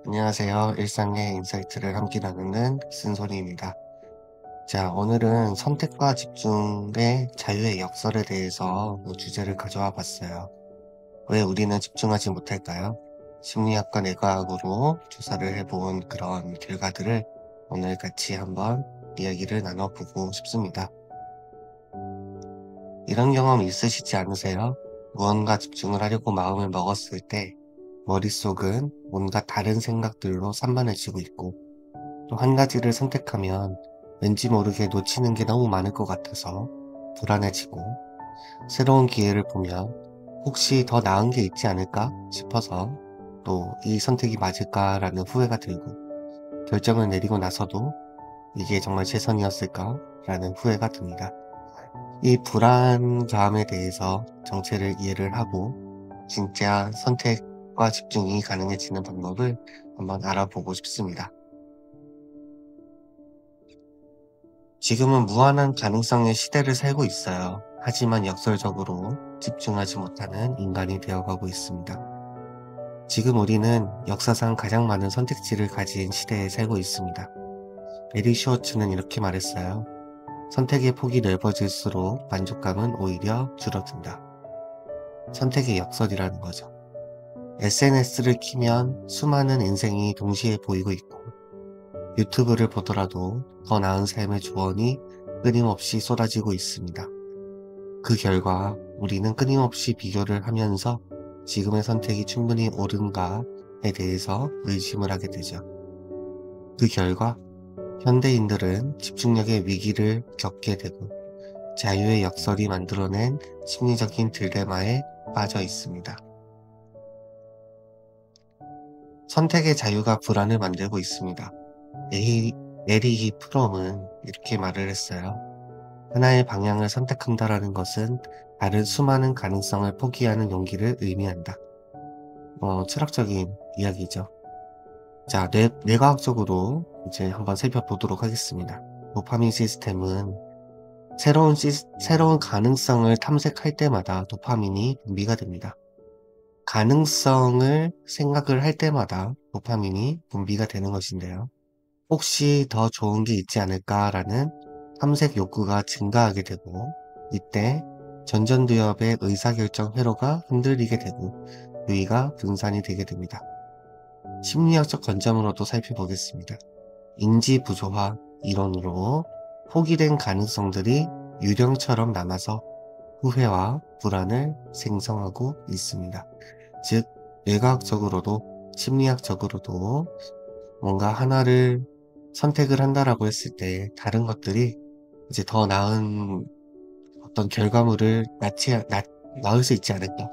안녕하세요. 일상의 인사이트를 함께 나누는 쓴소리입니다. 자, 오늘은 선택과 집중의 자유의 역설에 대해서 주제를 가져와 봤어요. 왜 우리는 집중하지 못할까요? 심리학과 뇌과학으로 조사를 해본 그런 결과들을 오늘 같이 한번 이야기를 나눠보고 싶습니다. 이런 경험 있으시지 않으세요? 무언가 집중을 하려고 마음을 먹었을 때 머릿속은 뭔가 다른 생각들로 산만해지고 있고 또 한 가지를 선택하면 왠지 모르게 놓치는 게 너무 많을 것 같아서 불안해지고 새로운 기회를 보면 혹시 더 나은 게 있지 않을까 싶어서 또 이 선택이 맞을까라는 후회가 들고 결정을 내리고 나서도 이게 정말 최선이었을까라는 후회가 듭니다. 이 불안감에 대해서 정체를 이해를 하고 진짜 선택과 집중이 가능해지는 방법을 한번 알아보고 싶습니다. 지금은 무한한 가능성의 시대를 살고 있어요. 하지만 역설적으로 집중하지 못하는 인간이 되어가고 있습니다. 지금 우리는 역사상 가장 많은 선택지를 가진 시대에 살고 있습니다. 에리 슈워츠는 이렇게 말했어요. 선택의 폭이 넓어질수록 만족감은 오히려 줄어든다. 선택의 역설이라는 거죠. SNS를 키면 수많은 인생이 동시에 보이고 있고 유튜브를 보더라도 더 나은 삶의 조언이 끊임없이 쏟아지고 있습니다. 그 결과 우리는 끊임없이 비교를 하면서 지금의 선택이 충분히 옳은가에 대해서 의심을 하게 되죠. 그 결과 현대인들은 집중력의 위기를 겪게 되고 자유의 역설이 만들어낸 심리적인 딜레마에 빠져 있습니다. 선택의 자유가 불안을 만들고 있습니다. 에리히 프롬은 이렇게 말을 했어요. 하나의 방향을 선택한다라는 것은 다른 수많은 가능성을 포기하는 용기를 의미한다. 철학적인 이야기죠. 자, 뇌과학적으로 이제 한번 살펴보도록 하겠습니다. 도파민 시스템은 새로운 가능성을 탐색할 때마다 도파민이 분비가 됩니다. 가능성을 생각을 할 때마다 도파민이 분비가 되는 것인데요. 혹시 더 좋은 게 있지 않을까라는 탐색 욕구가 증가하게 되고 이때 전전두엽의 의사결정 회로가 흔들리게 되고 유의가 분산이 되게 됩니다. 심리학적 관점으로도 살펴보겠습니다. 인지부조화 이론으로 포기된 가능성들이 유령처럼 남아서 후회와 불안을 생성하고 있습니다. 즉, 뇌과학적으로도 심리학적으로도 뭔가 하나를 선택을 한다라고 했을 때 다른 것들이 이제 더 나은 어떤 결과물을 낳을 수 있지 않을까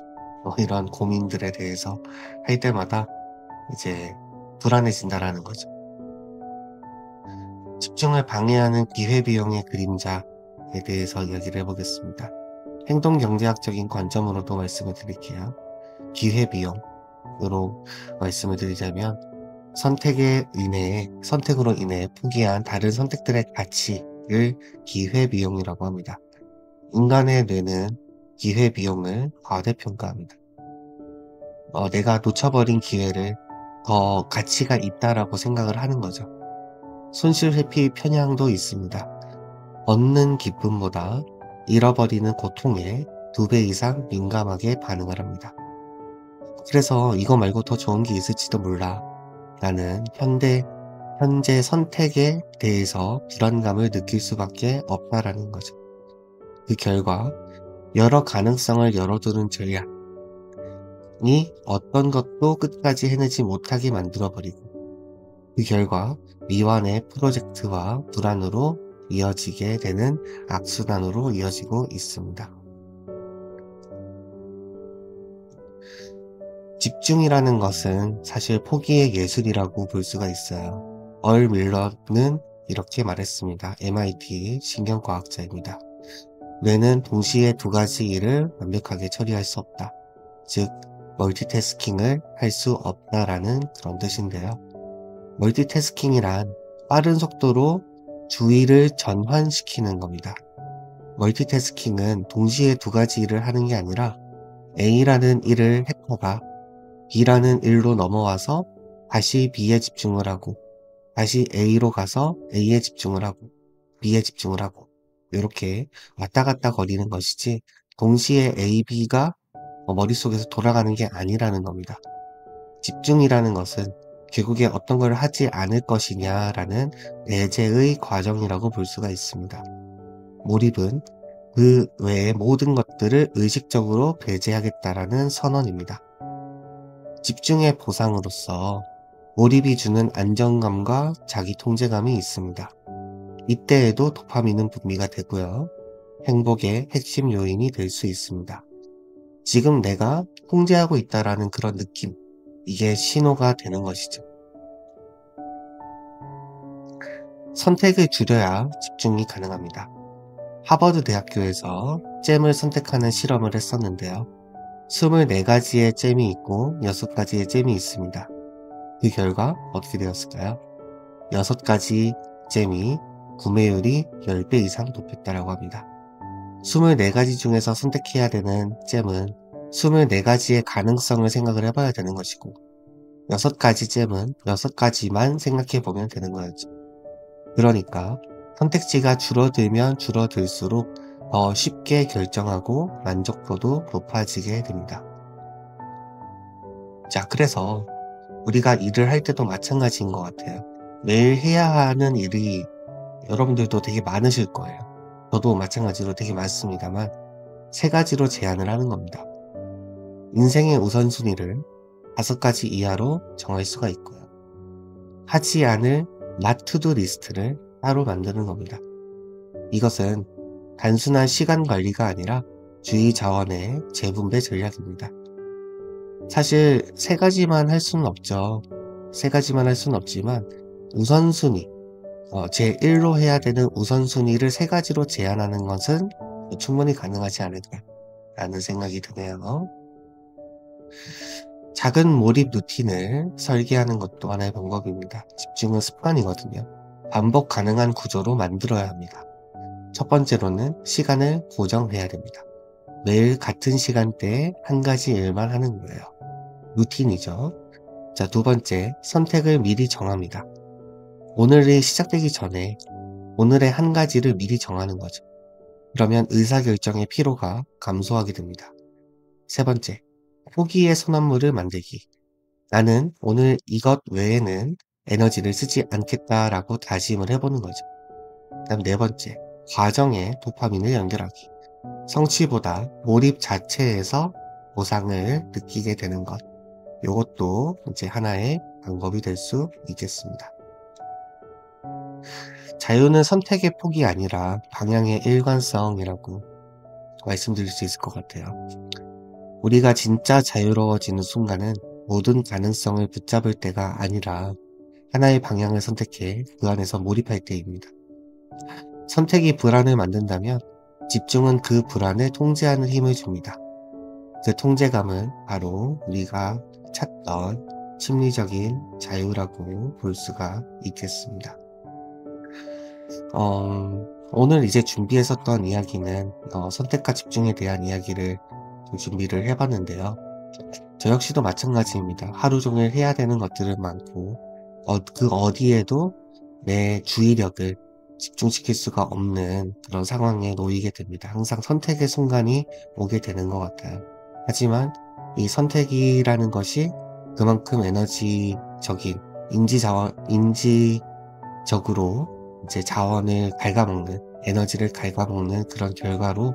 이런 고민들에 대해서 할 때마다 이제 불안해진다라는 거죠. 집중을 방해하는 기회비용의 그림자에 대해서 이야기를 해보겠습니다. 행동경제학적인 관점으로도 말씀을 드릴게요. 기회비용으로 말씀을 드리자면 선택으로 인해 포기한 다른 선택들의 가치를 기회비용이라고 합니다. 인간의 뇌는 기회비용을 과대평가합니다. 내가 놓쳐버린 기회를 더 가치가 있다라고 생각을 하는 거죠. 손실회피 편향도 있습니다. 얻는 기쁨보다 잃어버리는 고통에 2배 이상 민감하게 반응을 합니다. 그래서 이거 말고 더 좋은 게 있을지도 몰라. 나는 현재 선택에 대해서 불안감을 느낄 수밖에 없다라는 거죠. 그 결과 여러 가능성을 열어두는 전략이 어떤 것도 끝까지 해내지 못하게 만들어버리고 그 결과 미완의 프로젝트와 불안으로 이어지게 되는 악순환으로 이어지고 있습니다. 집중이라는 것은 사실 포기의 예술이라고 볼 수가 있어요. 얼 밀러는 이렇게 말했습니다. MIT 신경과학자입니다. 뇌는 동시에 2가지 일을 완벽하게 처리할 수 없다. 즉, 멀티태스킹을 할 수 없다라는 그런 뜻인데요. 멀티태스킹이란 빠른 속도로 주의를 전환시키는 겁니다. 멀티태스킹은 동시에 2가지 일을 하는 게 아니라 A라는 일을 했다가 B라는 일로 넘어와서 다시 B에 집중을 하고, 다시 A로 가서 A에 집중을 하고, B에 집중을 하고, 이렇게 왔다 갔다 거리는 것이지, 동시에 A, B가 머릿속에서 돌아가는 게 아니라는 겁니다. 집중이라는 것은 결국에 어떤 걸 하지 않을 것이냐라는 내재의 과정이라고 볼 수가 있습니다. 몰입은 그 외의 모든 것들을 의식적으로 배제하겠다라는 선언입니다. 집중의 보상으로서 몰입이 주는 안정감과 자기 통제감이 있습니다. 이때에도 도파민은 분비가 되고요. 행복의 핵심 요인이 될 수 있습니다. 지금 내가 통제하고 있다라는 그런 느낌, 이게 신호가 되는 것이죠. 선택을 줄여야 집중이 가능합니다. 하버드 대학교에서 잼을 선택하는 실험을 했었는데요. 24가지의 잼이 있고 6가지의 잼이 있습니다. 그 결과 어떻게 되었을까요? 6가지 잼이 구매율이 10배 이상 높였다고 합니다. 24가지 중에서 선택해야 되는 잼은 24가지의 가능성을 생각을 해봐야 되는 것이고, 6가지 잼은 6가지만 생각해보면 되는 거였죠. 그러니까 선택지가 줄어들면 줄어들수록 더 쉽게 결정하고 만족도도 높아지게 됩니다. 자, 그래서 우리가 일을 할 때도 마찬가지인 것 같아요. 매일 해야 하는 일이 여러분들도 되게 많으실 거예요. 저도 마찬가지로 되게 많습니다만 3가지로 제한을 하는 겁니다. 인생의 우선순위를 5가지 이하로 정할 수가 있고요. 하지 않을 not to do 리스트를 따로 만드는 겁니다. 이것은 단순한 시간 관리가 아니라 주의 자원의 재분배 전략입니다. 사실 3가지만 할 수는 없죠. 3가지만 할 수는 없지만 우선순위, 제1로 해야 되는 우선순위를 3가지로 제한하는 것은 충분히 가능하지 않을까라는 생각이 드네요. 작은 몰입 루틴을 설계하는 것도 하나의 방법입니다. 집중은 습관이거든요. 반복 가능한 구조로 만들어야 합니다. 첫 번째로는 시간을 고정해야 됩니다. 매일 같은 시간대에 한 가지 일만 하는 거예요. 루틴이죠. 자, 2번째, 선택을 미리 정합니다. 오늘이 시작되기 전에 오늘의 한 가지를 미리 정하는 거죠. 그러면 의사결정의 피로가 감소하게 됩니다. 3번째, 포기의 소나무를 만들기. 나는 오늘 이것 외에는 에너지를 쓰지 않겠다라고 다짐을 해보는 거죠. 그다음 4번째, 과정에 도파민을 연결하기. 성취보다 몰입 자체에서 보상을 느끼게 되는 것. 이것도 이제 하나의 방법이 될 수 있겠습니다. 자유는 선택의 폭이 아니라 방향의 일관성이라고 말씀드릴 수 있을 것 같아요. 우리가 진짜 자유로워지는 순간은 모든 가능성을 붙잡을 때가 아니라 하나의 방향을 선택해 그 안에서 몰입할 때입니다. 선택이 불안을 만든다면 집중은 그 불안을 통제하는 힘을 줍니다. 그 통제감은 바로 우리가 찾던 심리적인 자유라고 볼 수가 있겠습니다. 오늘 이제 준비했었던 이야기는 선택과 집중에 대한 이야기를 좀 준비를 해봤는데요. 저 역시도 마찬가지입니다. 하루 종일 해야 되는 것들은 많고 그 어디에도 내 주의력을 집중시킬 수가 없는 그런 상황에 놓이게 됩니다. 항상 선택의 순간이 오게 되는 것 같아요. 하지만 이 선택이라는 것이 그만큼 에너지적인 인지적으로 이제 자원을 갉아먹는, 에너지를 갉아먹는 그런 결과로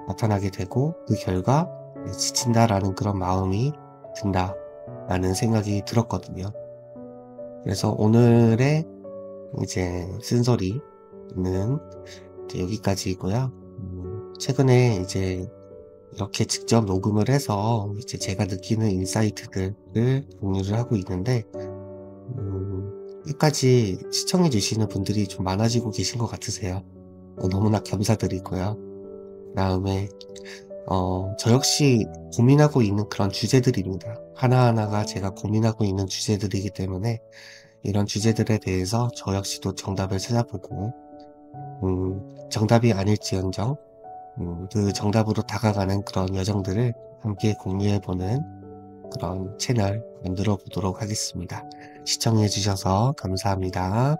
나타나게 되고, 그 결과 지친다라는 그런 마음이 든다라는 생각이 들었거든요. 그래서 오늘의 이제 쓴소리는 이제 여기까지이고요. 최근에 이제 이렇게 직접 녹음을 해서 이제 제가 느끼는 인사이트들을 공유를 하고 있는데, 끝까지 시청해 주시는 분들이 좀 많아지고 계신 것 같으세요. 너무나 감사드리고요. 그다음에 저 역시 고민하고 있는 그런 주제들입니다. 하나하나가 제가 고민하고 있는 주제들이기 때문에 이런 주제들에 대해서 저 역시도 정답을 찾아보고 정답이 아닐지언정 그 정답으로 다가가는 그런 여정들을 함께 공유해보는 그런 채널 만들어 보도록 하겠습니다. 시청해주셔서 감사합니다.